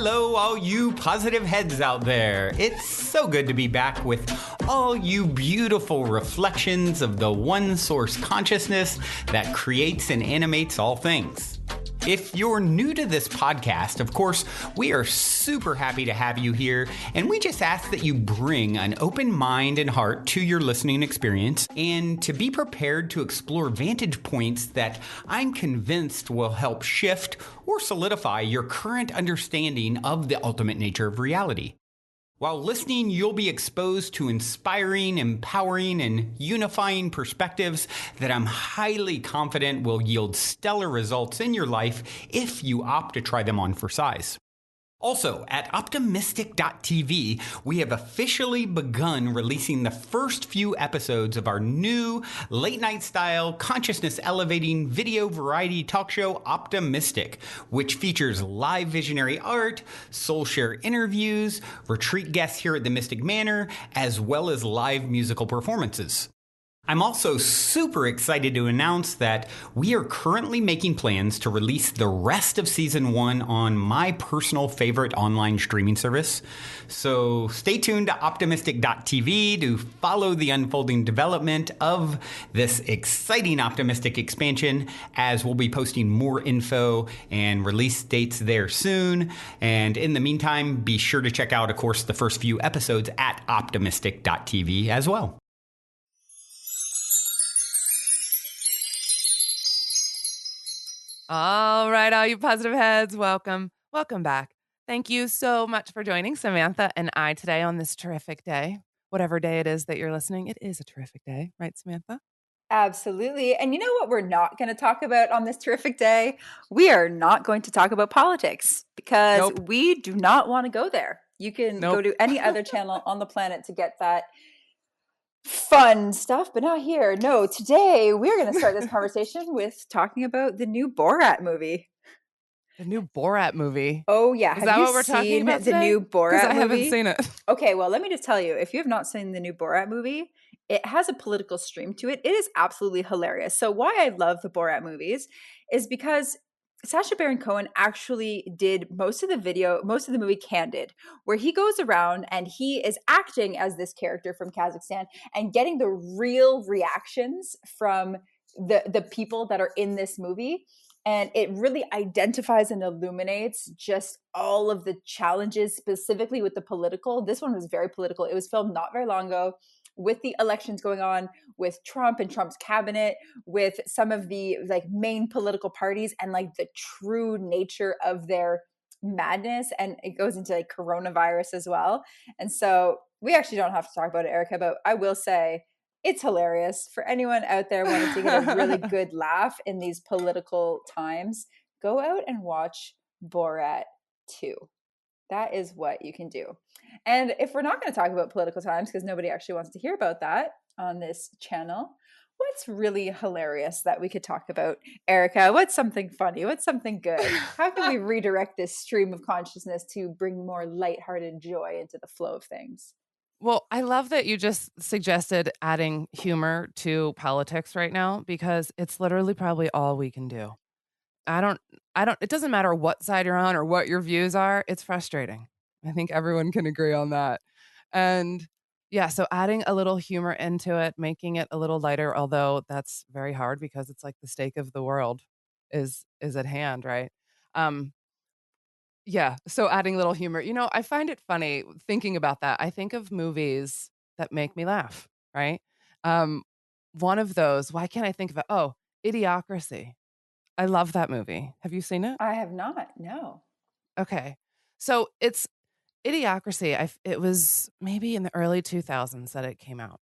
Hello, all you positive heads out there. It's so good to be back with all you beautiful reflections of the one source consciousness that creates and animates all things. If you're new to this podcast, of course, we are super happy to have you here, and we just ask that you bring an open mind and heart to your listening experience and to be prepared to explore vantage points that I'm convinced will help shift or solidify your current understanding of the ultimate nature of reality. While listening, you'll be exposed to inspiring, empowering, and unifying perspectives that I'm highly confident will yield stellar results in your life if you opt to try them on for size. Also, at optimistic.tv, we have officially begun releasing the first few episodes of our new late-night style, consciousness-elevating video variety talk show, Optimistic, which features live visionary art, soul share interviews, retreat guests here at the Mystic Manor, as well as live musical performances. I'm also super excited to announce that we are currently making plans to release the rest of Season 1 on my personal favorite online streaming service. So stay tuned to optimistic.tv to follow the unfolding development of this exciting Optimistic expansion, as we'll be posting more info and release dates there soon. And in the meantime, be sure to check out, of course, the first few episodes at optimistic.tv as well. All right, all you positive heads, welcome back. Thank you so much for joining Samantha and I today on this terrific day. Whatever day it is that you're listening, it is a terrific day, right, Samantha? Absolutely. And you know what we're not going to talk about on this terrific day? We are not going to talk about politics because we do not want to go there. You can go to any other channel on the planet to get that fun stuff, but not here. No, today we're going to start this conversation with talking about the new Borat movie. The new Borat movie. Oh yeah, is that what we're talking about today? The new Borat movie? I haven't seen it. Okay, well, let me just tell you, if you have not seen the new Borat movie, it has a political stream to it. It is absolutely hilarious. So why I love the Borat movies is because Sacha Baron Cohen actually did most of the movie candid, where he goes around and he is acting as this character from Kazakhstan and getting the real reactions from the people that are in this movie. And it really identifies and illuminates just all of the challenges, specifically with the political. This one was very political. It was filmed not very long ago, with the elections going on, with Trump and Trump's cabinet, with some of the main political parties, and the true nature of their madness. And it goes into coronavirus as well. And so we actually don't have to talk about it, Erica, but I will say it's hilarious. For anyone out there wanting to get a really good laugh in these political times, go out and watch Borat 2. That is what you can do. And if we're not going to talk about political times, because nobody actually wants to hear about that on this channel, what's really hilarious that we could talk about, Erica? What's something funny? What's something good? How can we redirect this stream of consciousness to bring more lighthearted joy into the flow of things? Well, I love that you just suggested adding humor to politics right now, because it's literally probably all we can do. It doesn't matter what side you're on or what your views are. It's frustrating. I think everyone can agree on that. And yeah, so adding a little humor into it, making it a little lighter, although that's very hard because it's like the stake of the world is at hand, right? Yeah, so adding a little humor. I find it funny thinking about that. I think of movies that make me laugh, right? One of those, why can't I think of it? Oh, Idiocracy. I love that movie. Have you seen it? I have not, no. Okay. So it's Idiocracy. It was maybe in the early 2000s that it came out.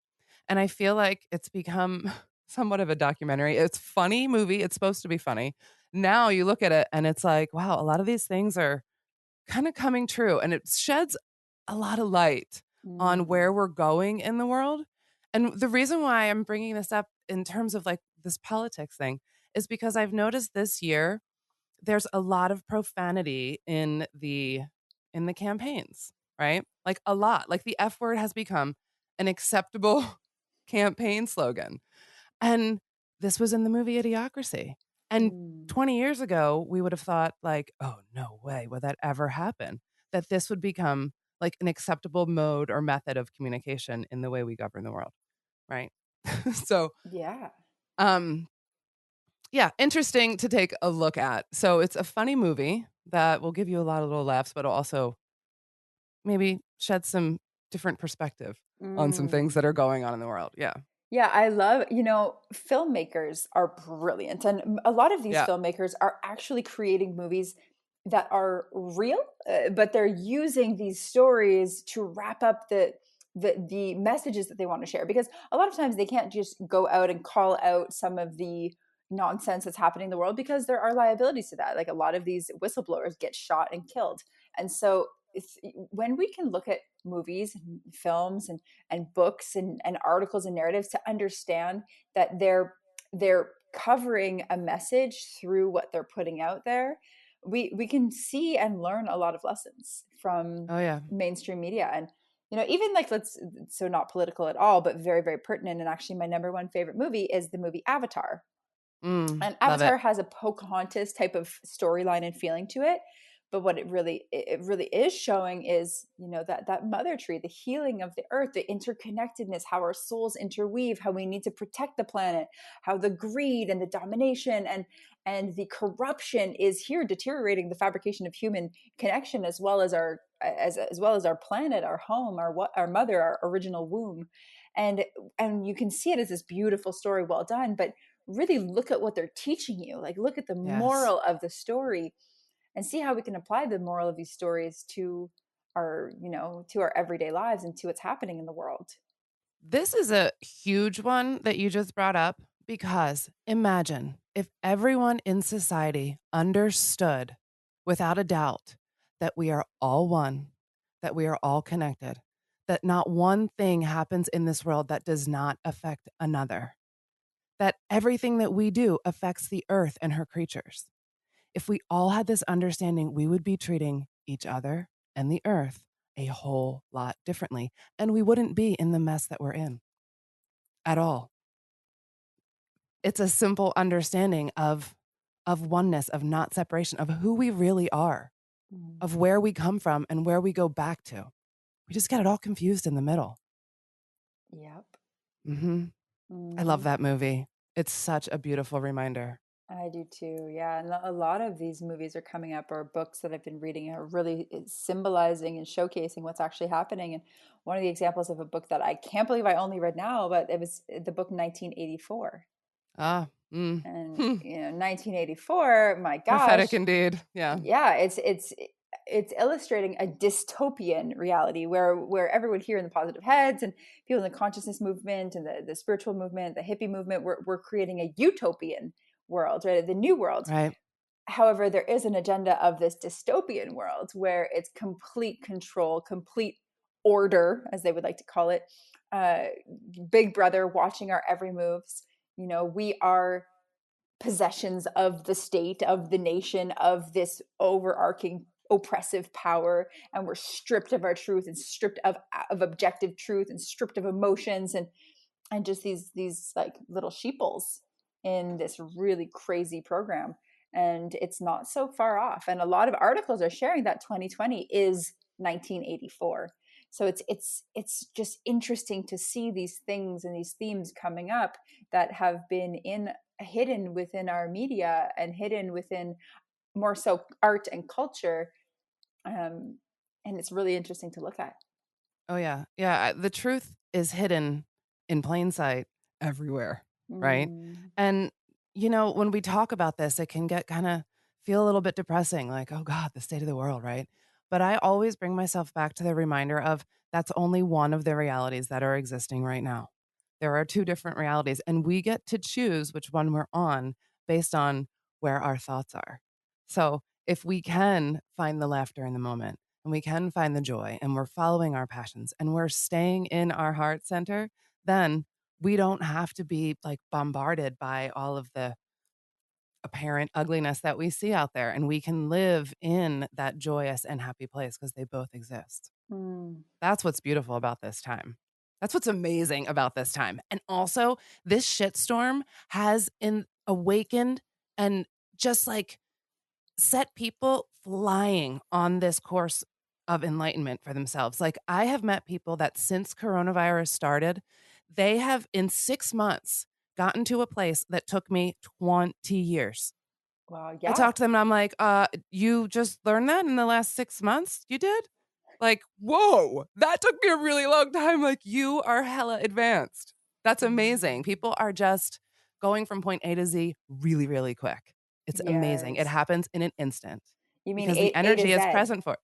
And I feel like it's become somewhat of a documentary. It's a funny movie. It's supposed to be funny. Now you look at it and it's like, wow, a lot of these things are kind of coming true. And it sheds a lot of light on where we're going in the world. And the reason why I'm bringing this up in terms of this politics thing is because I've noticed this year there's a lot of profanity in the campaigns, right? A lot. The F word has become an acceptable campaign slogan. And this was in the movie Idiocracy. And 20 years ago, we would have thought oh, no way would that ever happen. that this would become like an acceptable mode or method of communication in the way we govern the world, right? So, Yeah. um, yeah, interesting to take a look at. So it's a funny movie that will give you a lot of little laughs, but it'll also maybe shed some different perspective on some things Mm. that are going on in the world. Yeah. Yeah, I love, filmmakers are brilliant. And a lot of these Yeah. filmmakers are actually creating movies that are real, but they're using these stories to wrap up the messages that they want to share. Because a lot of times they can't just go out and call out some of the nonsense that's happening in the world because there are liabilities to that. Like a lot of these whistleblowers get shot and killed. And so when we can look at movies and films and books and articles and narratives to understand that they're covering a message through what they're putting out there, we can see and learn a lot of lessons from Oh, yeah. mainstream media. And even like, let's so not political at all, but very, very pertinent, and actually my number one favorite movie is the movie Avatar. And Love it. Avatar has a Pocahontas type of storyline and feeling to it. But what it really is showing is, that mother tree, the healing of the earth, the interconnectedness, how our souls interweave, how we need to protect the planet, how the greed and the domination and the corruption is here deteriorating the fabrication of human connection, as well as our planet, our home, our mother, our original womb. And you can see it as this beautiful story, well done, but really look at what they're teaching you. Like, look at the Yes. moral of the story and see how we can apply the moral of these stories to our everyday lives and to what's happening in the world. This is a huge one that you just brought up because imagine if everyone in society understood without a doubt that we are all one, that we are all connected, that not one thing happens in this world that does not affect another, that everything that we do affects the earth and her creatures. If we all had this understanding, we would be treating each other and the earth a whole lot differently, and we wouldn't be in the mess that we're in at all. It's a simple understanding of oneness, of not separation, of who we really are, Mm. of where we come from and where we go back to. We just get it all confused in the middle. Yep. Mhm. I love Hmm. that movie. It's such a beautiful reminder. I do too. Yeah. And a lot of these movies are coming up, or books that I've been reading are really symbolizing and showcasing what's actually happening. And one of the examples of a book that I can't believe I only read now, but it was the book 1984. Ah, And 1984, my prophetic gosh. indeed. Yeah. Yeah, it's illustrating a dystopian reality where everyone here in the positive heads and people in the consciousness movement and the spiritual movement, the hippie movement, we're creating a utopian world, right? The new world. Right. However, there is an agenda of this dystopian world where it's complete control, complete order, as they would like to call it. uh, Big brother watching our every moves. We are possessions of the state, of the nation, of this overarching oppressive power, and we're stripped of our truth and stripped of objective truth and stripped of emotions, and just these like little sheeples in this really crazy program. And it's not so far off, and a lot of articles are sharing that 2020 is 1984. So it's just interesting to see these things and these themes coming up that have been in hidden within our media and hidden within more so art and culture. And it's really interesting to look at. Oh, yeah. Yeah. The truth is hidden in plain sight everywhere. Right. Mm. And, when we talk about this, it can get kind of feel a little bit depressing, like, oh God, the state of the world. Right. But I always bring myself back to the reminder of that's only one of the realities that are existing right now. There are two different realities, and we get to choose which one we're on based on where our thoughts are. So if we can find the laughter in the moment, and we can find the joy, and we're following our passions, and we're staying in our heart center, then we don't have to be like bombarded by all of the apparent ugliness that we see out there. And we can live in that joyous and happy place because they both exist. Mm. That's what's beautiful about this time. That's what's amazing about this time. And also, this shitstorm has awakened and just like set people flying on this course of enlightenment for themselves. Like, I have met people that since coronavirus started, they have in 6 months gotten to a place that took me 20 years. Wow. I Yeah. talked to them and I'm like, you just learned that in the last 6 months? You did? Like, whoa, that took me a really long time. Like, you are hella advanced. That's amazing. People are just going from point A to Z really, really quick. It's amazing. It Yes. happens in an instant You mean because the A to energy is Z? present for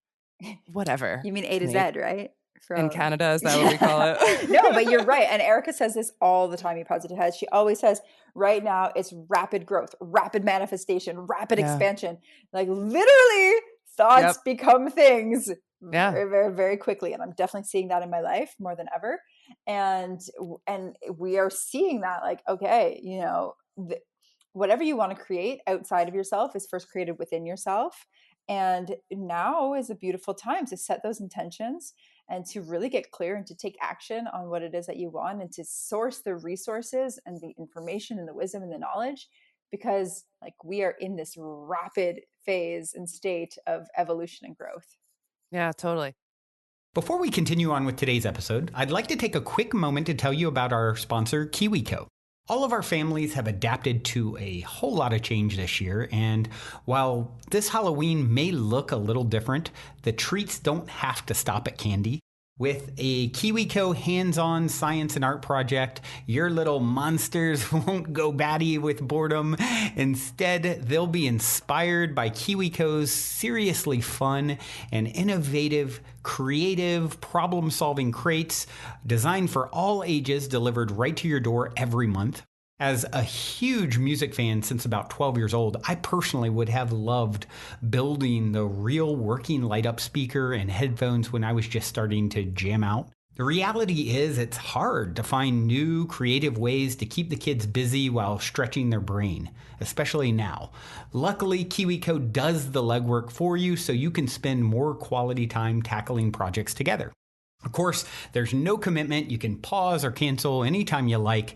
whatever. You mean A to Z, Snape right? in From Canada, is that what we call No, but you're it? right. And Erica says this all the time, you positive head. She always says, right now it's rapid growth, rapid manifestation, rapid Yeah. expansion. Like literally thoughts Yep. become things Yeah. very, very, very quickly. And I'm definitely seeing that in my life more than ever. And we are seeing that like, okay, whatever you want to create outside of yourself is first created within yourself. And now is a beautiful time to set those intentions and to really get clear and to take action on what it is that you want and to source the resources and the information and the wisdom and the knowledge, because like we are in this rapid phase and state of evolution and growth. Yeah, totally. Before we continue on with today's episode, I'd like to take a quick moment to tell you about our sponsor, KiwiCo. All of our families have adapted to a whole lot of change this year, and while this Halloween may look a little different, the treats don't have to stop at candy. With a KiwiCo hands-on science and art project, your little monsters won't go batty with boredom. Instead, they'll be inspired by KiwiCo's seriously fun and innovative, creative, problem-solving crates designed for all ages, delivered right to your door every month. As a huge music fan since about 12 years old, I personally would have loved building the real working light up speaker and headphones when I was just starting to jam out. The reality is it's hard to find new creative ways to keep the kids busy while stretching their brain, especially now. Luckily, KiwiCo does the legwork for you so you can spend more quality time tackling projects together. Of course, there's no commitment. You can pause or cancel anytime you like.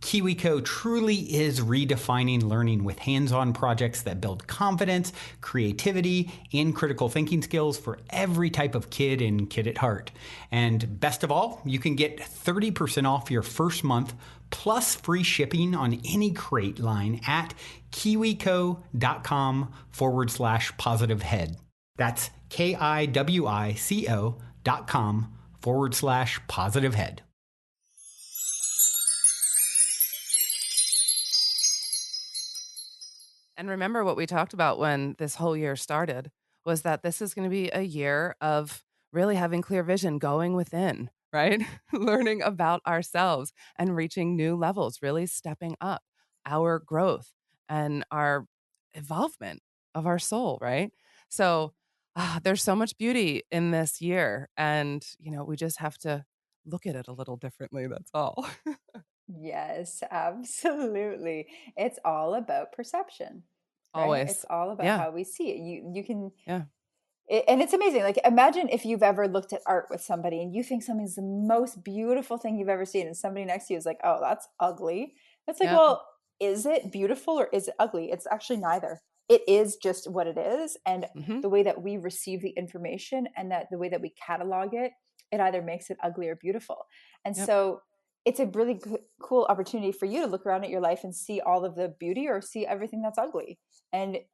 KiwiCo truly is redefining learning with hands-on projects that build confidence, creativity, and critical thinking skills for every type of kid and kid at heart. And best of all, you can get 30% off your first month plus free shipping on any crate line at kiwico.com/positivehead. That's KIWICO.com/positivehead. And remember what we talked about when this whole year started was that this is going to be a year of really having clear vision, going within, right? Learning about ourselves and reaching new levels, really stepping up our growth and our involvement of our soul, right? So there's so much beauty in this year. And, we just have to look at it a little differently. That's all. Yes, absolutely. It's all about perception, right? It's Always. all about Yeah. how we see it. You can Yeah. and it's amazing. Like imagine if you've ever looked at art with somebody and you think something's the most beautiful thing you've ever seen and somebody next to you is like, "Oh, that's ugly." It's like, Yeah. "Well, is it beautiful or is it ugly?" It's actually neither. It is just what it is, and Hmm. the way that we receive the information and that the way that we catalog it, it either makes it ugly or beautiful. And Yep. so it's a really cool opportunity for you to look around at your life and see all of the beauty or see everything that's ugly. And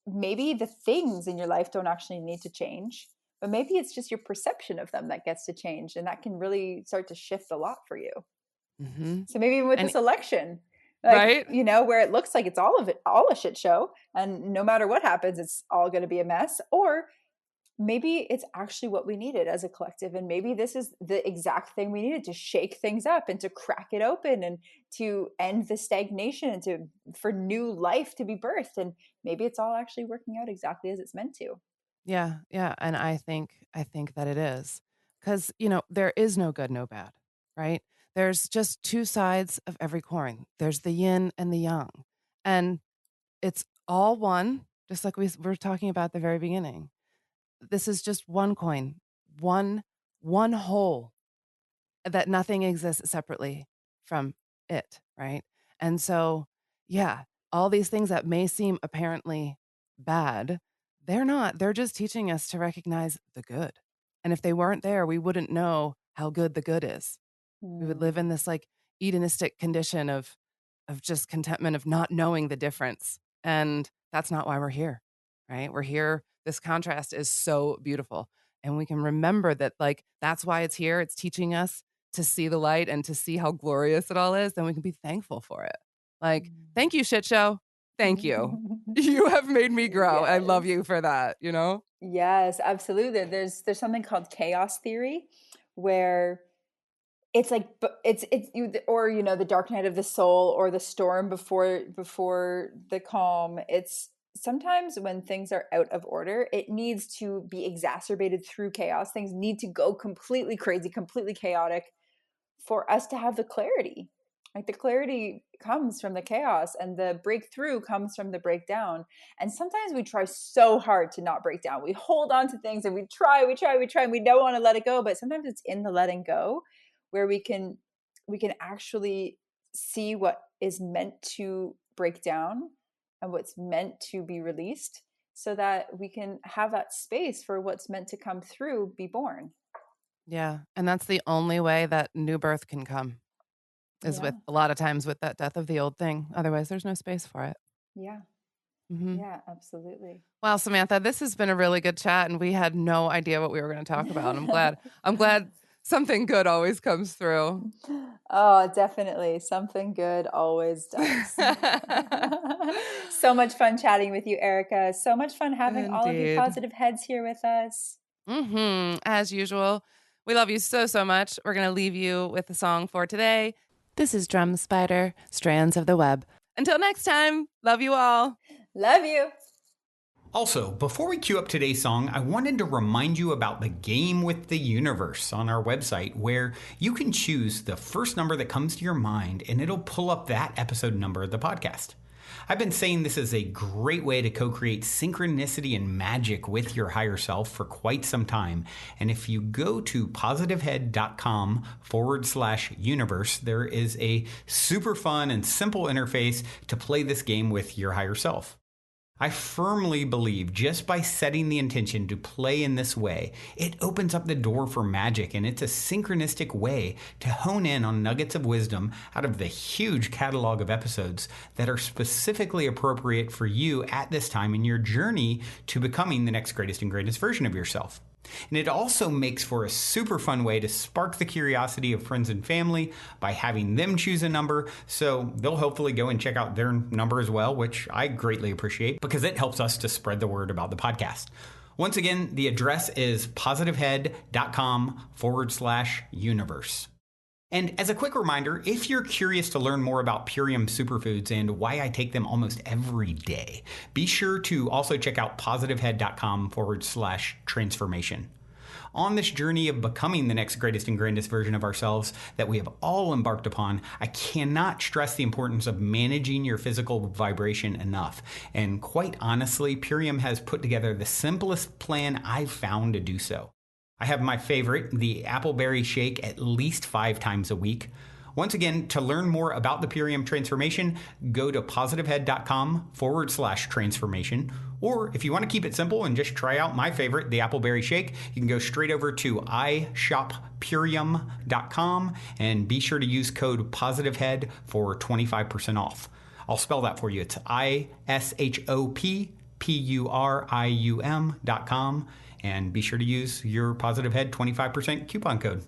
maybe the things in your life don't actually need to change, but maybe it's just your perception of them that gets to change, and that can really start to shift a lot for you. Hmm. So maybe even with And this election, like right. where it looks like it's all a shit show and no matter what happens it's all going to be a mess, or maybe it's actually what we needed as a collective, and maybe this is the exact thing we needed to shake things up and to crack it open and to end the stagnation and to for new life to be birthed, and maybe it's all actually working out exactly as it's meant to. Yeah, yeah, and I think that it is. Cuz there is no good, no bad, right? There's just two sides of every coin. There's the yin and the yang. And it's all one, just like we were talking about at the very beginning. This is just one coin, one one whole, that nothing exists separately from it, right? And so, yeah, all these things that may seem apparently bad, they're not. They're just teaching us to recognize the good. And if they weren't there, we wouldn't know how good the good is. We would live in this like hedonistic condition of just contentment of not knowing the difference. And that's not why we're here, right? We're here. This contrast is so beautiful. And we can remember that, like, that's why it's here. It's teaching us to see the light and to see how glorious it all is. Then we can be thankful for it. Like, thank you, shit show. Thank you. You have made me grow. I love you for that, you know? Yes, absolutely. There's something called chaos theory where it's like it's you, or you know, the dark night of the soul, or the storm before the calm. It's sometimes when things are out of order, it needs to be exacerbated through chaos. Things need to go completely crazy, completely chaotic for us to have the clarity. Like the clarity comes from the chaos and the breakthrough comes from the breakdown. And sometimes we try so hard to not break down. We hold on to things and we try, and we don't want to let it go. But sometimes it's in the letting go where we can actually see what is meant to break down and what's meant to be released, so that we can have that space for what's meant to come through be born. Yeah. And that's the only way that new birth can come, is Yeah. with a lot of times with that death of the old thing. Otherwise, there's no space for it. Yeah. Mm-hmm. Yeah, absolutely. Well, Samantha, this has been a really good chat, and we had no idea what we were going to talk about. I'm glad something good always comes through. Oh, definitely. Something good always does. So much fun chatting with you, Erica. So much fun having all of you Indeed. positive heads here with us. As usual, we love you so, so much. We're going to leave you with the song for today. This is Drum Spider, Strands of the Web. Until next time, love you all. Love you. Also, before we cue up today's song, I wanted to remind you about the game with the universe on our website, where you can choose the first number that comes to your mind and it'll pull up that episode number of the podcast. I've been saying this is a great way to co-create synchronicity and magic with your higher self for quite some time. And if you go to positivehead.com/universe, there is a super fun and simple interface to play this game with your higher self. I firmly believe just by setting the intention to play in this way, it opens up the door for magic, and it's a synchronistic way to hone in on nuggets of wisdom out of the huge catalog of episodes that are specifically appropriate for you at this time in your journey to becoming the next greatest and greatest version of yourself. And it also makes for a super fun way to spark the curiosity of friends and family by having them choose a number, so they'll hopefully go and check out their number as well, which I greatly appreciate because it helps us to spread the word about the podcast. Once again, the address is positivehead.com/universe. And as a quick reminder, if you're curious to learn more about Purium superfoods and why I take them almost every day, be sure to also check out positivehead.com/transformation. On this journey of becoming the next greatest and grandest version of ourselves that we have all embarked upon, I cannot stress the importance of managing your physical vibration enough. And quite honestly, Purium has put together the simplest plan I've found to do so. I have my favorite, the appleberry shake, at least 5 times a week. Once again, to learn more about the Purium transformation, go to positivehead.com/transformation. Or if you want to keep it simple and just try out my favorite, the appleberry shake, you can go straight over to ishoppurium.com and be sure to use code positivehead for 25% off. I'll spell that for you. It's ishoppurium.com. And be sure to use your Positive Head 25% coupon code.